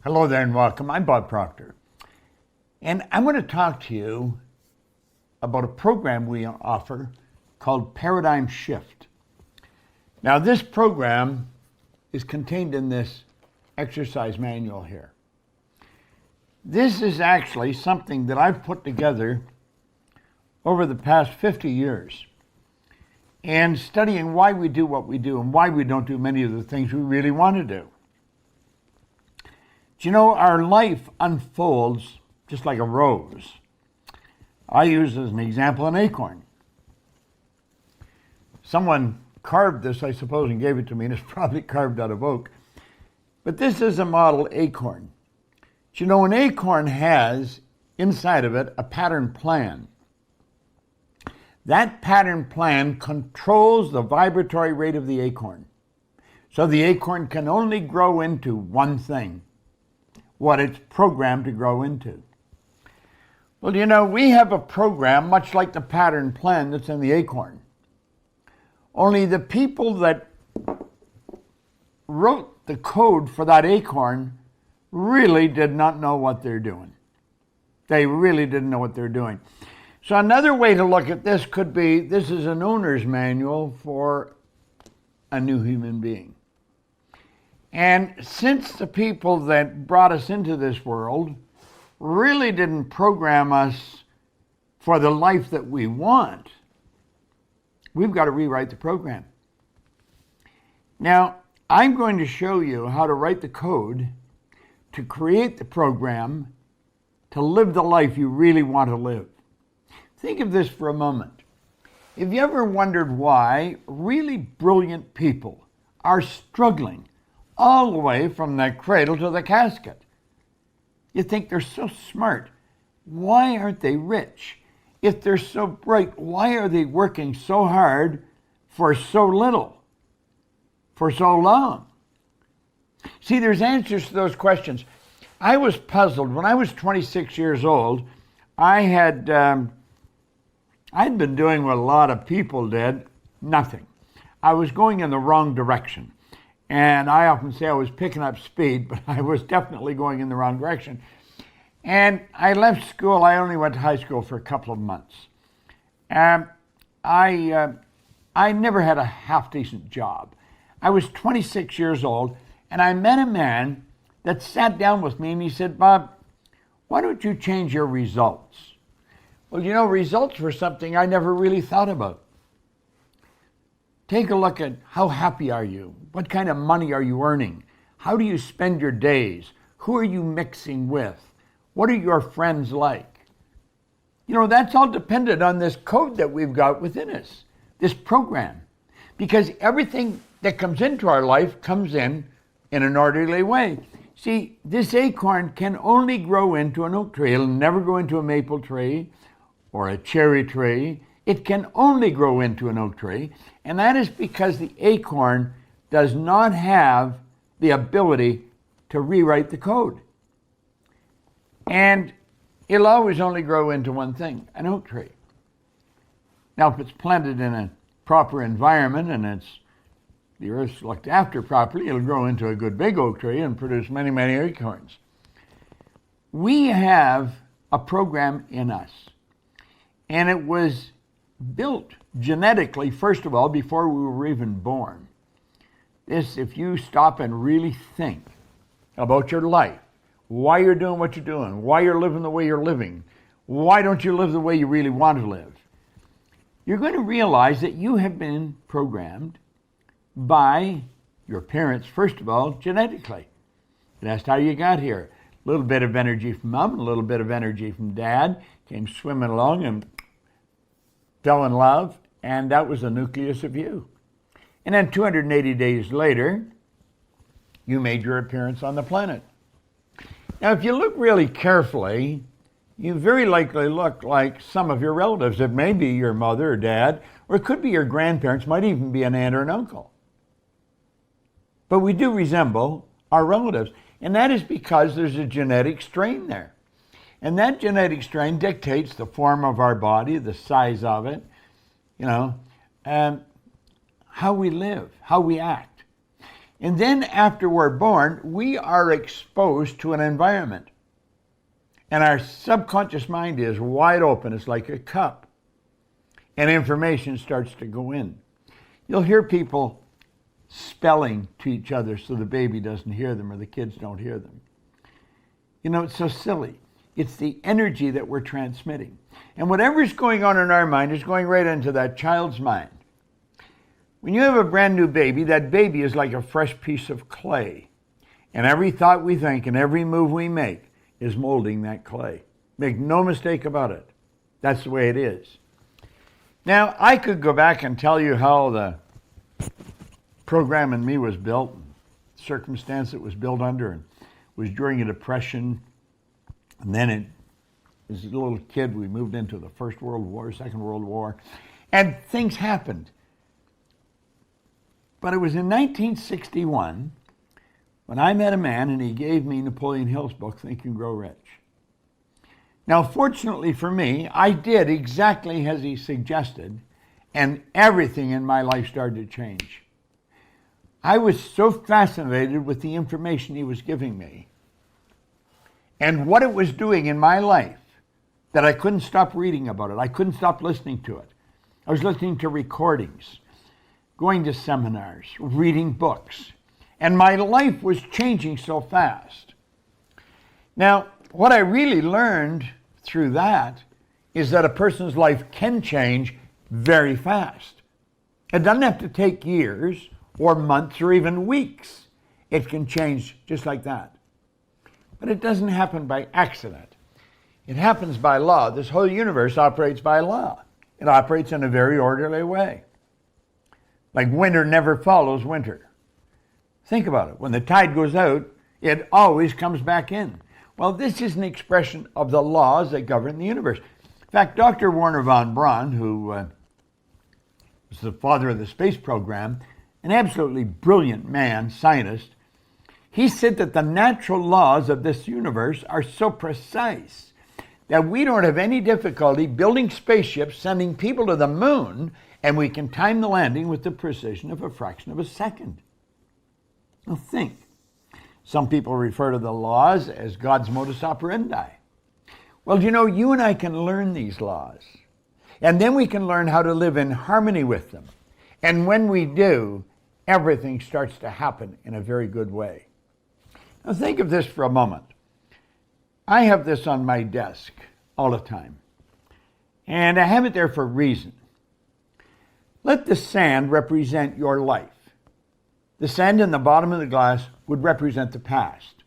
Hello there and welcome. I'm Bob Proctor. And I'm going to talk to you about a program we offer called Paradigm Shift. Now, this program is contained in this exercise manual here. This is actually something that I've put together over the past 50 years and studying why we do what we do and why we don't do many of the things we really want to do. You know, our life unfolds just like a rose. I use as an example an acorn. Someone carved this, I suppose, and gave it to me, and it's probably carved out of oak. But this is a model acorn. You know, an acorn has inside of it a pattern plan. That pattern plan controls the vibratory rate of the acorn. So the acorn can only grow into one thing, what it's programmed to grow into. Well, you know, we have a program much like the pattern plan that's in the acorn. Only the people that wrote the code for that acorn really did not know what they're doing. They really didn't know what they're doing. So another way to look at this could be, this is an owner's manual for a new human being. And since the people that brought us into this world really didn't program us for the life that we want, we've got to rewrite the program. Now, I'm going to show you how to write the code to create the program to live the life you really want to live. Think of this for a moment. Have you ever wondered why really brilliant people are struggling all the way from the cradle to the casket? You think they're so smart. Why aren't they rich? If they're so bright, why are they working so hard for so little, for so long? See, there's answers to those questions. I was puzzled. When I was 26 years old, I'd been doing what a lot of people did, nothing. I was going in the wrong direction. And I often say I was picking up speed, but I was definitely going in the wrong direction. And I left school. I only went to high school for a couple of months. I never had a half-decent job. I was 26 years old, and I met a man that sat down with me, and he said, "Bob, why don't you change your results?" Well, you know, results were something I never really thought about. Take a look at how happy are you? What kind of money are you earning? How do you spend your days? Who are you mixing with? What are your friends like? You know, that's all dependent on this code that we've got within us, this program. Because everything that comes into our life comes in an orderly way. See, this acorn can only grow into an oak tree. It'll never grow into a maple tree or a cherry tree. It can only grow into an oak tree, and that is because the acorn does not have the ability to rewrite the code. And it'll always only grow into one thing, an oak tree. Now, if it's planted in a proper environment and the earth's looked after properly, it'll grow into a good big oak tree and produce many, many acorns. We have a program in us, and it was built genetically, first of all, before we were even born. This, if you stop and really think about your life, why you're doing what you're doing, why you're living the way you're living, why don't you live the way you really want to live, you're going to realize that you have been programmed by your parents, first of all, genetically. That's how you got here. A little bit of energy from mom, a little bit of energy from dad, came swimming along and fell in love, and that was the nucleus of you. And then 280 days later, you made your appearance on the planet. Now, if you look really carefully, you very likely look like some of your relatives. It may be your mother or dad, or it could be your grandparents, might even be an aunt or an uncle. But we do resemble our relatives, and that is because there's a genetic strain there. And that genetic strain dictates the form of our body, the size of it, you know, and how we live, how we act. And then after we're born, we are exposed to an environment. And our subconscious mind is wide open. It's like a cup. And information starts to go in. You'll hear people spelling to each other so the baby doesn't hear them or the kids don't hear them. You know, it's so silly. It's the energy that we're transmitting. And whatever's going on in our mind is going right into that child's mind. When you have a brand new baby, that baby is like a fresh piece of clay. And every thought we think and every move we make is molding that clay. Make no mistake about it. That's the way it is. Now, I could go back and tell you how the program in me was built, circumstance it was built under, and was during a depression. And then as a little kid, we moved into the First World War, Second World War, and things happened. But it was in 1961 when I met a man and he gave me Napoleon Hill's book, Think and Grow Rich. Now, fortunately for me, I did exactly as he suggested, and everything in my life started to change. I was so fascinated with the information he was giving me and what it was doing in my life that I couldn't stop reading about it. I couldn't stop listening to it. I was listening to recordings, going to seminars, reading books, and my life was changing so fast. Now, what I really learned through that is that a person's life can change very fast. It doesn't have to take years or months or even weeks. It can change just like that. But it doesn't happen by accident. It happens by law. This whole universe operates by law. It operates in a very orderly way. Like winter never follows winter. Think about it. When the tide goes out, it always comes back in. Well, this is an expression of the laws that govern the universe. In fact, Dr. Wernher von Braun, who was the father of the space program, an absolutely brilliant man, scientist, he said that the natural laws of this universe are so precise that we don't have any difficulty building spaceships, sending people to the moon, and we can time the landing with the precision of a fraction of a second. Now think. Some people refer to the laws as God's modus operandi. Well, you know, you and I can learn these laws, and then we can learn how to live in harmony with them. And when we do, everything starts to happen in a very good way. Now think of this for a moment. I have this on my desk all the time, and I have it there for a reason. Let the sand represent your life. The sand in the bottom of the glass would represent the past.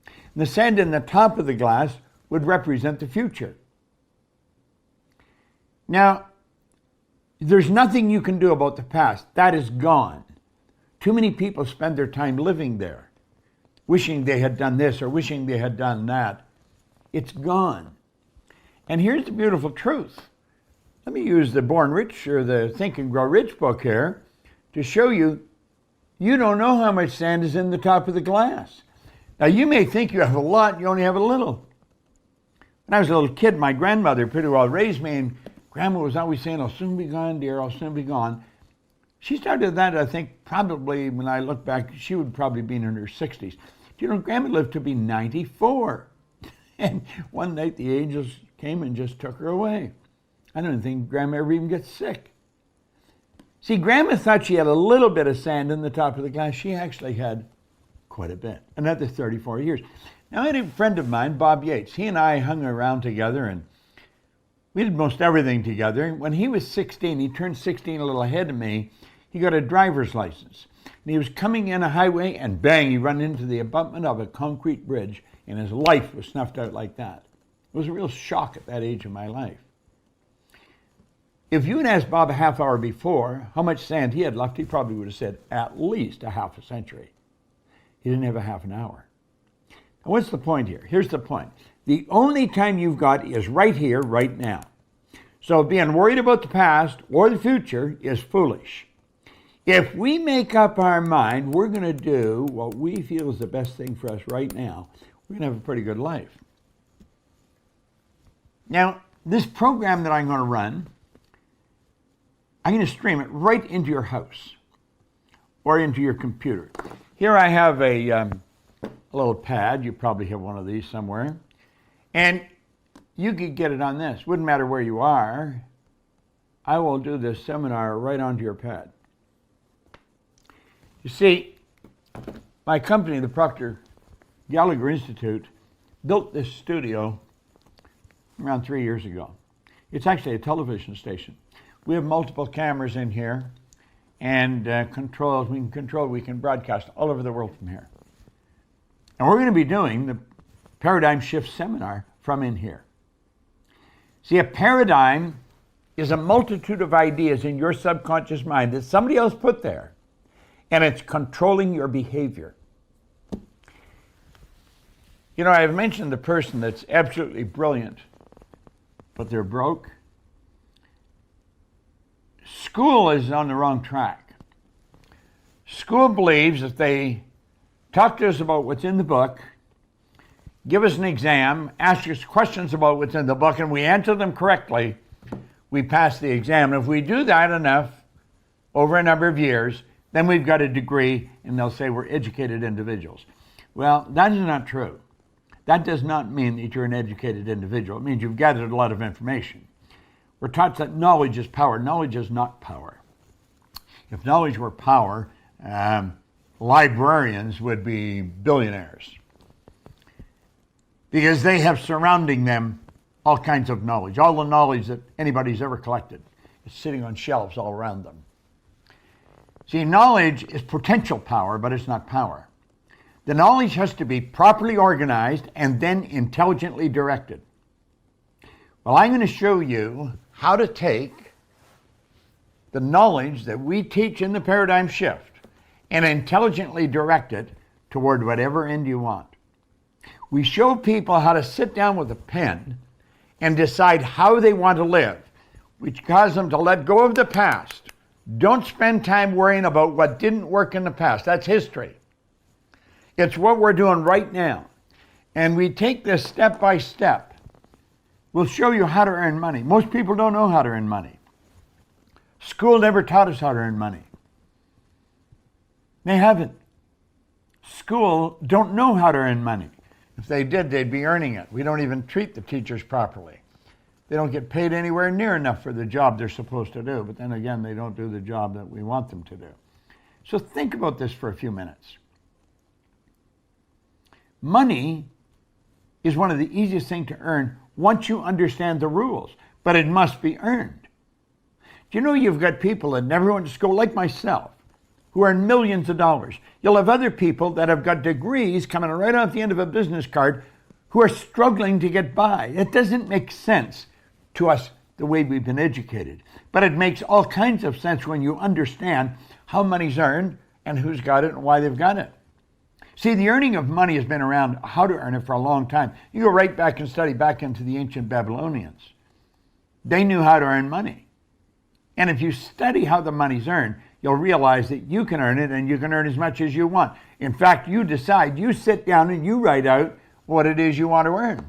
And the sand in the top of the glass would represent the future. Now, there's nothing you can do about the past. That is gone. Too many people spend their time living there, wishing they had done this or wishing they had done that. It's gone. And here's the beautiful truth. Let me use the Born Rich or the Think and Grow Rich book here to show you you don't know how much sand is in the top of the glass. Now, you may think you have a lot, you only have a little. When I was a little kid, my grandmother pretty well raised me, and Grandma was always saying, I'll soon be gone, dear, I'll soon be gone. She started that, I think, probably, when I look back, she would probably be in her 60s. Do you know, Grandma lived to be 94. And one night the angels came and just took her away. I don't think Grandma ever even gets sick. See, Grandma thought she had a little bit of sand in the top of the glass. She actually had quite a bit, another 34 years. Now, I had a friend of mine, Bob Yates. He and I hung around together, and we did most everything together. When he was 16, he turned 16 a little ahead of me. He got a driver's license. And he was coming in a highway, and bang, he ran into the abutment of a concrete bridge, and his life was snuffed out like that. It was a real shock at that age of my life. If you had asked Bob a half hour before how much sand he had left, he probably would have said at least a half a century. He didn't have a half an hour. Now, what's the point here? Here's the point. The only time you've got is right here, right now. So being worried about the past or the future is foolish. If we make up our mind we're going to do what we feel is the best thing for us right now, we're going to have a pretty good life. Now, this program that I'm going to run, I'm going to stream it right into your house or into your computer. Here I have a little pad. You probably have one of these somewhere. And you could get it on this. Wouldn't matter where you are. I will do this seminar right onto your pad. You see, my company, the Proctor Gallagher Institute, built this studio around 3 years ago. It's actually a television station. We have multiple cameras in here and controls. We can broadcast all over the world from here. And we're going to be doing the Paradigm Shift Seminar from in here. See, a paradigm is a multitude of ideas in your subconscious mind that somebody else put there, and it's controlling your behavior. You know, I've mentioned the person that's absolutely brilliant, but they're broke. School is on the wrong track. School believes if they talk to us about what's in the book, give us an exam, ask us questions about what's in the book, and we answer them correctly, we pass the exam. And if we do that enough over a number of years, then we've got a degree, and they'll say we're educated individuals. Well, that is not true. That does not mean that you're an educated individual. It means you've gathered a lot of information. We're taught that knowledge is power. Knowledge is not power. If knowledge were power, librarians would be billionaires, because they have surrounding them all kinds of knowledge. All the knowledge that anybody's ever collected is sitting on shelves all around them. See, knowledge is potential power, but it's not power. The knowledge has to be properly organized and then intelligently directed. Well, I'm going to show you how to take the knowledge that we teach in the Paradigm Shift and intelligently direct it toward whatever end you want. We show people how to sit down with a pen and decide how they want to live, which causes them to let go of the past. Don't spend time worrying about what didn't work in the past. That's history. It's what we're doing right now. And we take this step by step. We'll show you how to earn money. Most people don't know how to earn money. School never taught us how to earn money. They haven't. School don't know how to earn money. If they did, they'd be earning it. We don't even treat the teachers properly. They don't get paid anywhere near enough for the job they're supposed to do. But then again, they don't do the job that we want them to do. So think about this for a few minutes. Money is one of the easiest things to earn once you understand the rules, but it must be earned. Do you know you've got people that never went to school, like myself, who earn millions of dollars? You'll have other people that have got degrees coming right off the end of a business card who are struggling to get by. It doesn't make sense to us the way we've been educated, but it makes all kinds of sense when you understand how money's earned and who's got it and why they've got it. See, the earning of money has been around, how to earn it, for a long time. You go right back and study back into the ancient Babylonians. They knew how to earn money. And if you study how the money's earned, you'll realize that you can earn it and you can earn as much as you want. In fact, you decide, you sit down and you write out what it is you want to earn.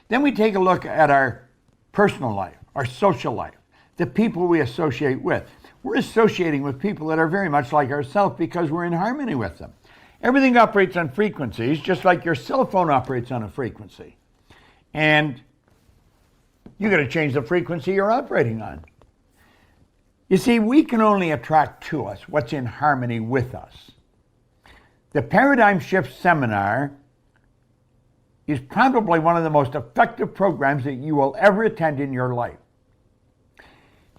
Then we take a look at our personal life, our social life, the people we associate with. We're associating with people that are very much like ourselves because we're in harmony with them. Everything operates on frequencies, just like your cell phone operates on a frequency. And you got to change the frequency you're operating on. You see, we can only attract to us what's in harmony with us. The Paradigm Shift Seminar is probably one of the most effective programs that you will ever attend in your life.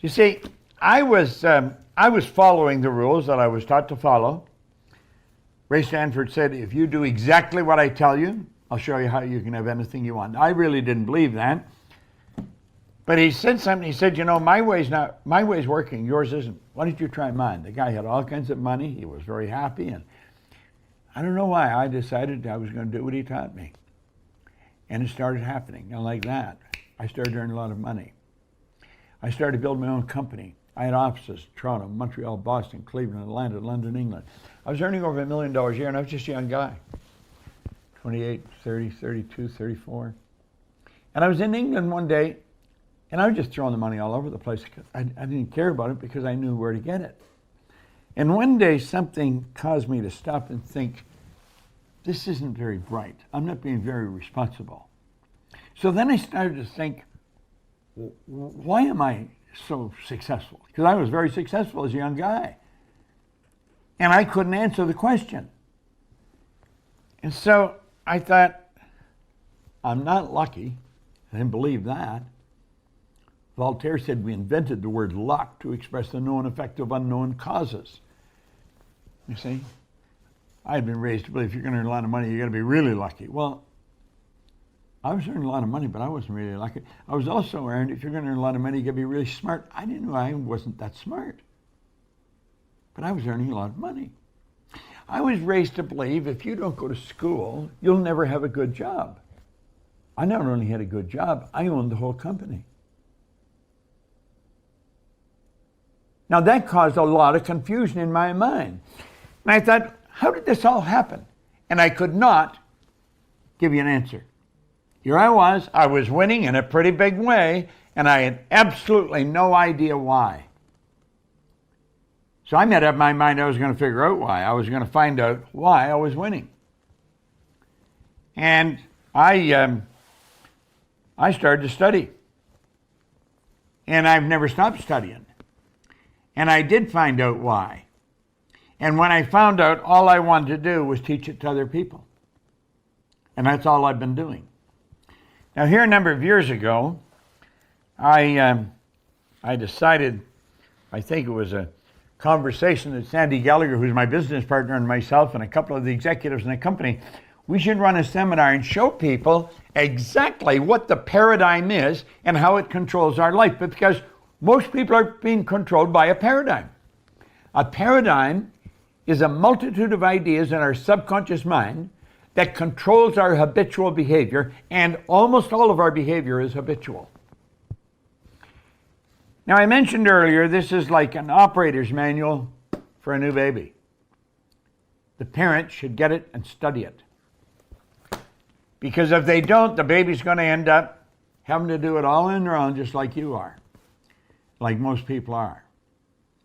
You see, I was following the rules that I was taught to follow. Ray Stanford said, if you do exactly what I tell you, I'll show you how you can have anything you want. I really didn't believe that. But he said something. He said, you know, my way's working, yours isn't. Why don't you try mine? The guy had all kinds of money. He was very happy. And I don't know why. I decided I was going to do what he taught me. And it started happening. And like that, I started earning a lot of money. I started to build my own company. I had offices, Toronto, Montreal, Boston, Cleveland, Atlanta, London, England. I was earning over $1 million a year, and I was just a young guy. 28, 30, 32, 34. And I was in England one day, and I was just throwing the money all over the place. I didn't care about it because I knew where to get it. And one day something caused me to stop and think, this isn't very bright. I'm not being very responsible. So then I started to think, why am I so successful? Because I was very successful as a young guy. And I couldn't answer the question. And so I thought, I'm not lucky. I didn't believe that. Voltaire said we invented the word luck to express the known effect of unknown causes. You see, I had been raised to believe if you're going to earn a lot of money, you got to be really lucky. Well, I was earning a lot of money, but I wasn't really lucky. I was also earned, if you're going to earn a lot of money, you got to be really smart. I didn't know I wasn't that smart, but I was earning a lot of money. I was raised to believe if you don't go to school, you'll never have a good job. I not only had a good job, I owned the whole company. Now that caused a lot of confusion in my mind. And I thought, how did this all happen? And I could not give you an answer. Here I was winning in a pretty big way, and I had absolutely no idea why. So I made up my mind I was going to figure out why. I was going to find out why I was winning. And I started to study. And I've never stopped studying. And I did find out why. And when I found out, all I wanted to do was teach it to other people. And that's all I've been doing. Now here a number of years ago, I decided, I think it was a conversation that Sandy Gallagher, who's my business partner, and myself and a couple of the executives in the company, we should run a seminar and show people exactly what the paradigm is and how it controls our life. But because most people are being controlled by a paradigm. A paradigm is a multitude of ideas in our subconscious mind that controls our habitual behavior, and almost all of our behavior is habitual. Now, I mentioned earlier, this is like an operator's manual for a new baby. The parent should get it and study it. Because if they don't, the baby's going to end up having to do it all on their own, just like you are, like most people are.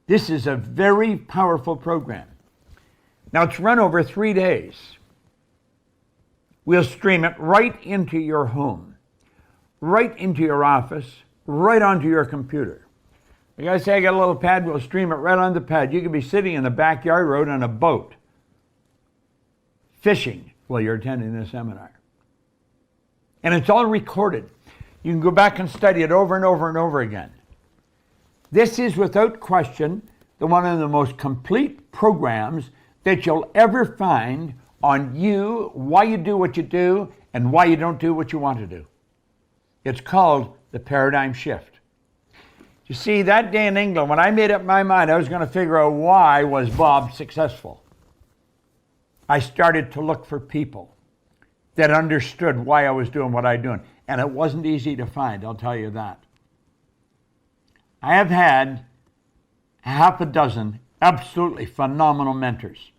This is a very powerful program. Now, it's run over 3 days. We'll stream it right into your home, right into your office, right onto your computer. You guys say, I got a little pad, we'll stream it right on the pad. You could be sitting in the backyard road on a boat, fishing while you're attending the seminar. And it's all recorded. You can go back and study it over and over and over again. This is, without question, one of the most complete programs that you'll ever find on you, why you do what you do, and why you don't do what you want to do. It's called the paradigm shift. You see, that day in England, when I made up my mind I was going to figure out why was Bob successful, I started to look for people that understood why I was doing what I was doing. And it wasn't easy to find, I'll tell you that. I have had half a dozen absolutely phenomenal mentors,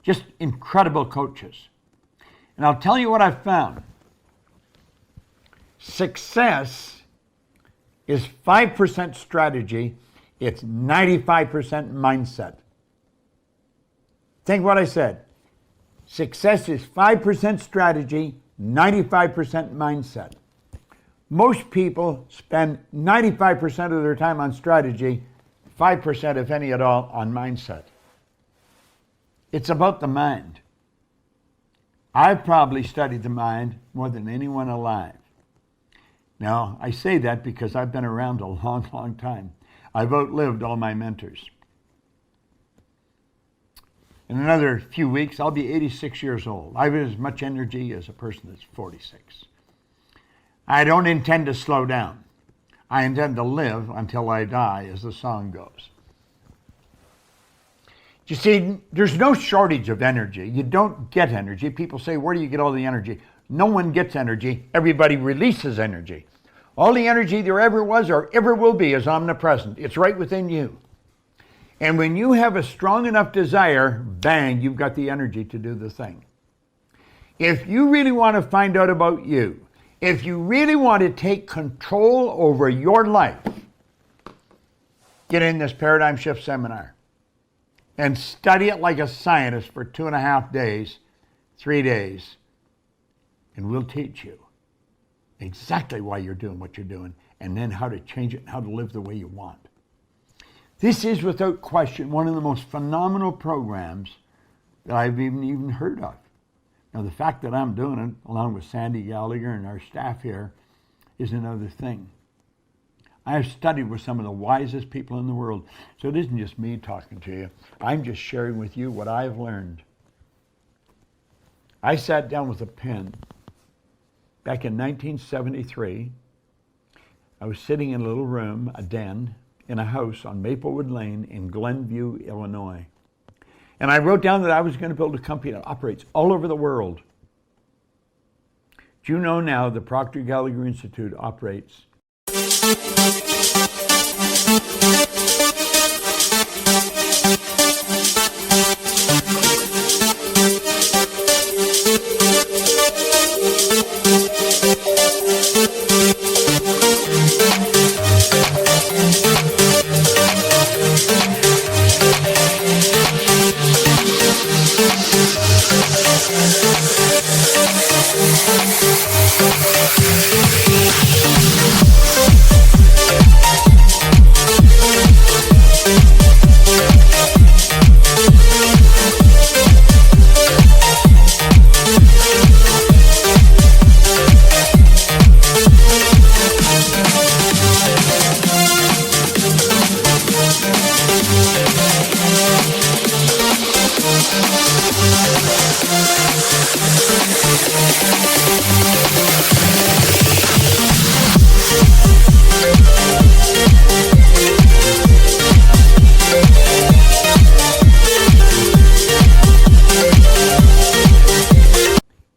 just incredible coaches. And I'll tell you what I've found. Success is 5% strategy, it's 95% mindset. Think what I said. Success is 5% strategy, 95% mindset. Most people spend 95% of their time on strategy, 5%, if any at all, on mindset. It's about the mind. I've probably studied the mind more than anyone alive. Now, I say that because I've been around a long, long time. I've outlived all my mentors. In another few weeks, I'll be 86 years old. I have as much energy as a person that's 46. I don't intend to slow down. I intend to live until I die, as the song goes. You see, there's no shortage of energy. You don't get energy. People say, where do you get all the energy? No one gets energy. Everybody releases energy. All the energy there ever was or ever will be is omnipresent. It's right within you. And when you have a strong enough desire, bang, you've got the energy to do the thing. If you really want to find out about you, if you really want to take control over your life, get in this Paradigm Shift seminar. and study it like a scientist for 2.5 days, 3 days, and we'll teach you exactly why you're doing what you're doing, and then how to change it and how to live the way you want. This is, without question, one of the most phenomenal programs that I've even heard of. Now, the fact that I'm doing it, along with Sandy Gallagher and our staff here, is another thing. I have studied with some of the wisest people in the world, so it isn't just me talking to you. I'm just sharing with you what I've learned. I sat down with a pen back in 1973. I was sitting in a little room, a den, in a house on Maplewood Lane in Glenview, Illinois. And I wrote down that I was going to build a company that operates all over the world. Do you know now the Proctor Gallagher Institute operates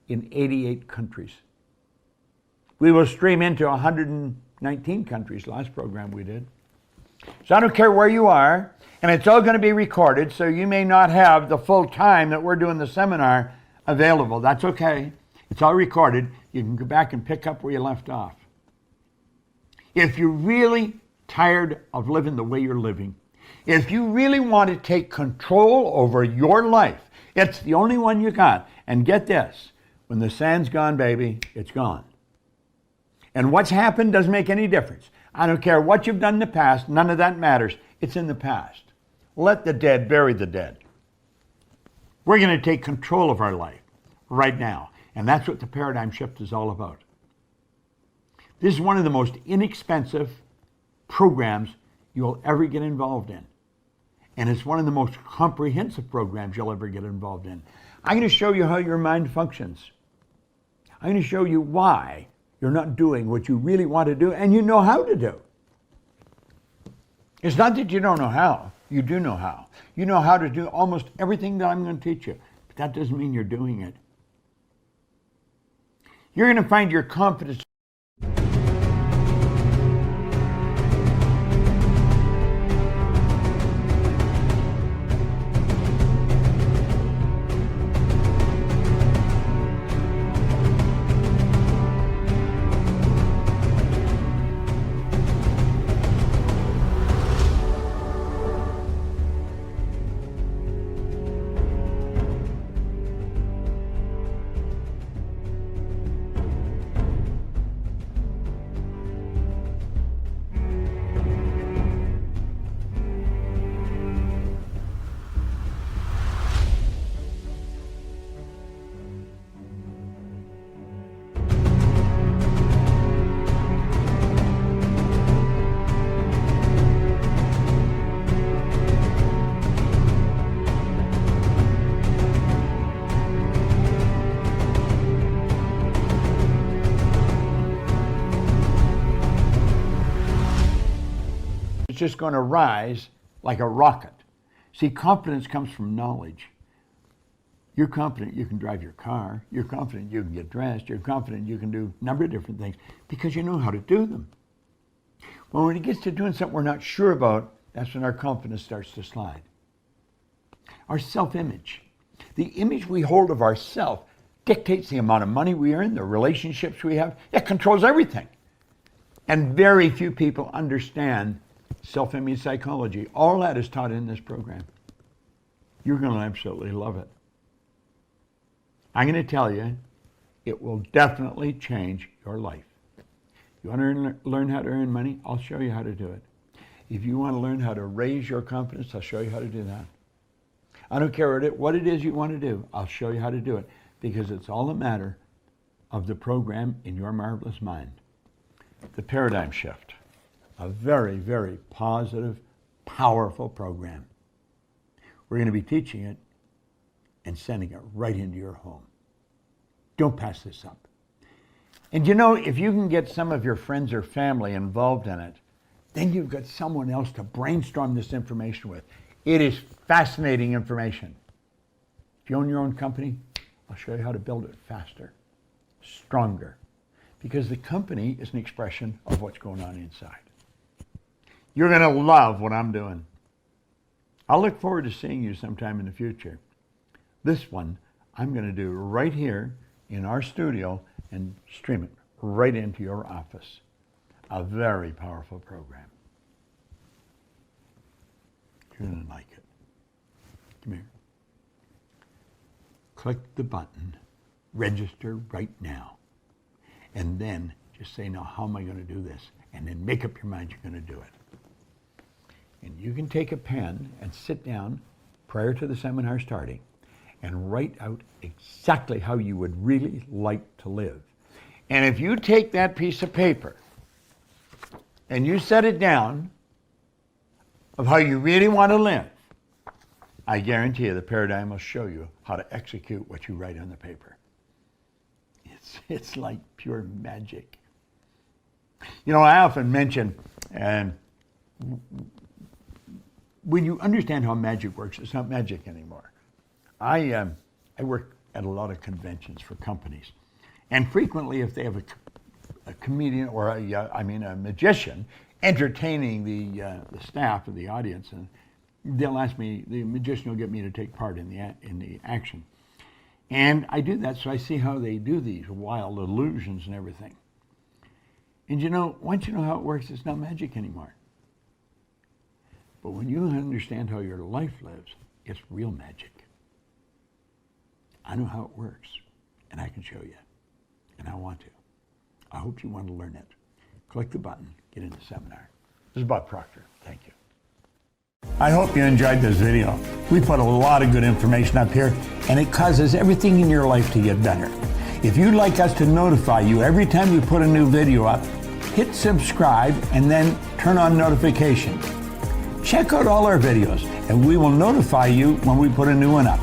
in 88 countries. We will stream into 119 countries, last program we did. So I don't care where you are, and it's all going to be recorded, so you may not have the full time that we're doing the seminar available. That's okay. It's all recorded. You can go back and pick up where you left off. If you're really tired of living the way you're living, if you really want to take control over your life, it's the only one you got. And get this, when the sand's gone, baby, it's gone. And what's happened doesn't make any difference. I don't care what you've done in the past, none of that matters. It's in the past. Let the dead bury the dead. We're going to take control of our life right now. And that's what the paradigm shift is all about. This is one of the most inexpensive programs you'll ever get involved in. And it's one of the most comprehensive programs you'll ever get involved in. I'm going to show you how your mind functions. I'm going to show you why you're not doing what you really want to do and you know how to do. It's not that you don't know how. You do know how. You know how to do almost everything that I'm going to teach you. But that doesn't mean you're doing it. You're going to find your confidence. It's just going to rise like a rocket. See, confidence comes from knowledge. You're confident you can drive your car. You're confident you can get dressed. You're confident you can do a number of different things because you know how to do them. Well, when it gets to doing something we're not sure about, that's when our confidence starts to slide. Our self-image. The image we hold of ourselves dictates the amount of money we earn, the relationships we have. It controls everything. And very few people understand self-image psychology. All that is taught in this program. You're going to absolutely love it. I'm going to tell you, it will definitely change your life. You want to learn how to earn money? I'll show you how to do it. If you want to learn how to raise your confidence, I'll show you how to do that. I don't care what it is you want to do. I'll show you how to do it, because it's all a matter of the program in your marvelous mind. The paradigm shift. A very, very positive, powerful program. We're going to be teaching it and sending it right into your home. Don't pass this up. And you know, if you can get some of your friends or family involved in it, then you've got someone else to brainstorm this information with. It is fascinating information. If you own your own company, I'll show you how to build it faster, stronger, because the company is an expression of what's going on inside. You're going to love what I'm doing. I'll look forward to seeing you sometime in the future. This one I'm going to do right here in our studio and stream it right into your office. A very powerful program. You're going to like it. Come here. Click the button, register right now, and then just say, now how am I going to do this? And then make up your mind you're going to do it. And you can take a pen and sit down prior to the seminar starting and write out exactly how you would really like to live. And if you take that piece of paper and you set it down of how you really want to live, I guarantee you the paradigm will show you how to execute what you write on the paper. It's like pure magic. You know, I often mention, and when you understand how magic works, it's not magic anymore. I work at a lot of conventions for companies, and frequently if they have a comedian or a magician entertaining the staff or the audience, and they'll ask me, the magician will get me to take part in the action. And I do that so I see how they do these wild illusions and everything. And you know, once you know how it works, it's not magic anymore. But when you understand how your life lives, it's real magic. I know how it works, and I can show you, and I want to. I hope you want to learn it. Click the button, get in the seminar. This is Bob Proctor. Thank you. I hope you enjoyed this video. We put a lot of good information up here, and it causes everything in your life to get better. If you'd like us to notify you every time we put a new video up, hit subscribe and then turn on notifications. Check out all our videos, and we will notify you when we put a new one up.